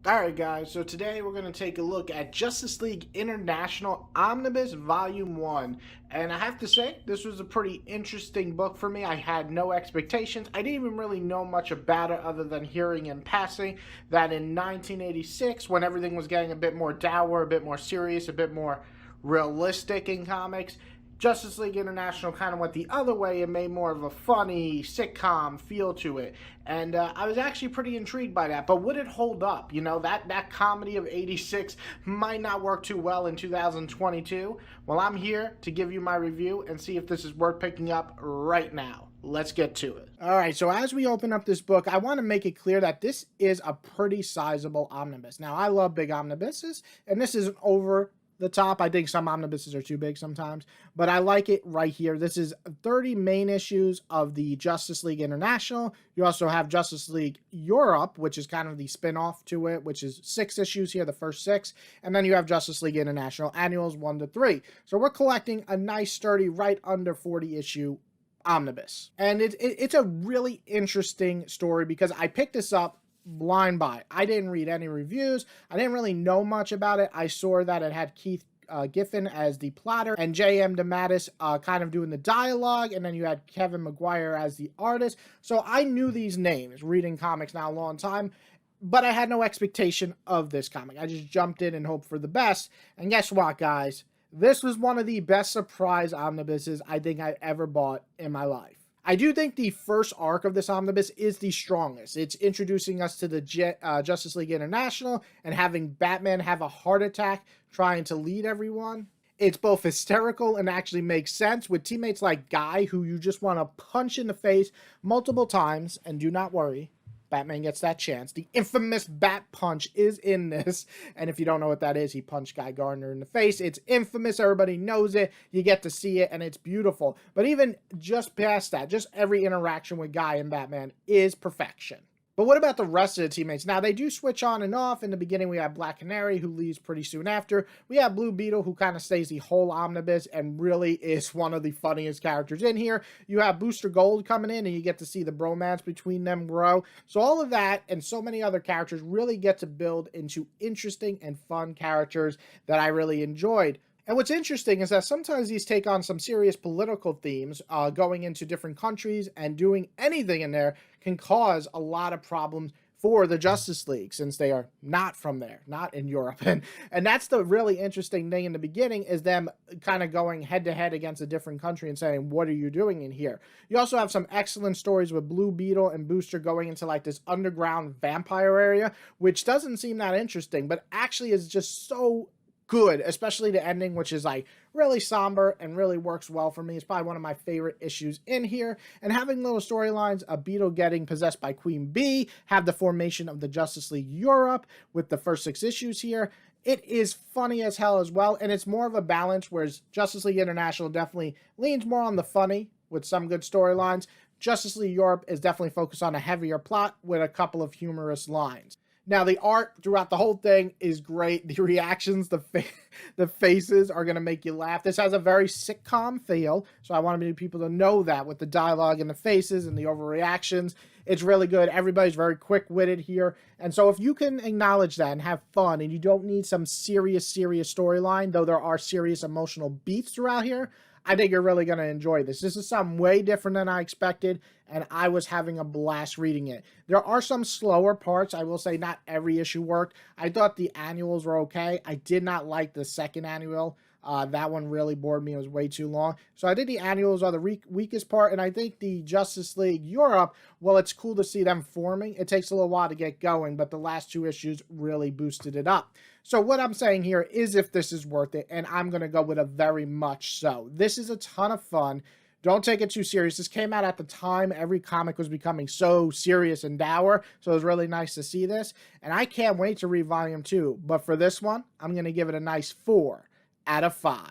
Alright guys, so today we're going to take a look at Justice League International Omnibus Volume 1. And I have to say, this was a pretty interesting book for me. I had no expectations. I didn't even really know much about it other than hearing in passing that in 1986, when everything was getting a bit more dour, a bit more serious, a bit more realistic in comics, Justice League International kind of went the other way and made more of a funny sitcom feel to it. And I was actually pretty intrigued by that. But would it hold up? You know, that comedy of 86 might not work too well in 2022. Well, I'm here to give you my review and see if this is worth picking up right now. Let's get to it. All right, so as we open up this book, I want to make it clear that this is a pretty sizable omnibus. Now, I love big omnibuses, and this isn't over the top. I think some omnibuses are too big sometimes, but I like it right here. This is 30 main issues of the Justice League International. You also have Justice League Europe, which is kind of the spin-off to it, which is 6 issues here, the first 6. And then you have Justice League International Annuals 1 to 3. So we're collecting a nice, sturdy, right under 40 issue omnibus. And it's a really interesting story because I picked this up blind buy. I didn't read any reviews. I didn't really know much about it. I saw that it had Keith Giffen as the plotter and J.M. DeMatteis kind of doing the dialogue, and then you had Kevin Maguire as the artist. So I knew these names, reading comics now a long time, but I had no expectation of this comic. I just jumped in and hoped for the best. And guess what, guys? This was one of the best surprise omnibuses I think I ever bought in my life. I do think the first arc of this omnibus is the strongest. It's introducing us to the Justice League International and having Batman have a heart attack trying to lead everyone. It's both hysterical and actually makes sense with teammates like Guy, who you just want to punch in the face multiple times. And do not worry, Batman gets that chance. The infamous Bat Punch is in this. And if you don't know what that is, he punched Guy Gardner in the face. It's infamous. Everybody knows it. You get to see it, and it's beautiful. But even just past that, just every interaction with Guy and Batman is perfection. But what about the rest of the teammates? Now, they do switch on and off. In the beginning, we have Black Canary, who leaves pretty soon after. We have Blue Beetle, who kind of stays the whole omnibus and really is one of the funniest characters in here. You have Booster Gold coming in, and you get to see the bromance between them grow. So all of that and so many other characters really get to build into interesting and fun characters that I really enjoyed. And what's interesting is that sometimes these take on some serious political themes, going into different countries and doing anything in there can cause a lot of problems for the Justice League since they are not from there, not in Europe. And that's the really interesting thing in the beginning is them kind of going head to head against a different country and saying, what are you doing in here? You also have some excellent stories with Blue Beetle and Booster going into like this underground vampire area, which doesn't seem that interesting, but actually is just so good, especially the ending, which is like really somber and really works well for me. It's probably one of my favorite issues in here. And having little storylines, a Beetle getting possessed by Queen Bee, have the formation of the Justice League Europe with the first 6 issues here. It is funny as hell as well, and it's more of a balance, whereas Justice League International definitely leans more on the funny with some good storylines. Justice League Europe is definitely focused on a heavier plot with a couple of humorous lines. Now, the art throughout the whole thing is great. The reactions, the faces are going to make you laugh. This has a very sitcom feel, so I wanted people to know that with the dialogue and the faces and the overreactions. It's really good. Everybody's very quick-witted here. And so if you can acknowledge that and have fun and you don't need some serious storyline, though there are serious emotional beats throughout here, I think you're really going to enjoy this. This is something way different than I expected, and I was having a blast reading it. There are some slower parts. I will say not every issue worked. I thought the annuals were okay. I did not like the second annual. That one really bored me. It was way too long. So I think the annuals are the weakest part, and I think the Justice League Europe, well, it's cool to see them forming. It takes a little while to get going, but the last 2 issues really boosted it up. So what I'm saying here is if this is worth it, and I'm going to go with a very much so. This is a ton of fun. Don't take it too serious. This came out at the time every comic was becoming so serious and dour, so it was really nice to see this. And I can't wait to read Volume 2, but for this one, I'm going to give it a nice 4 out of 5.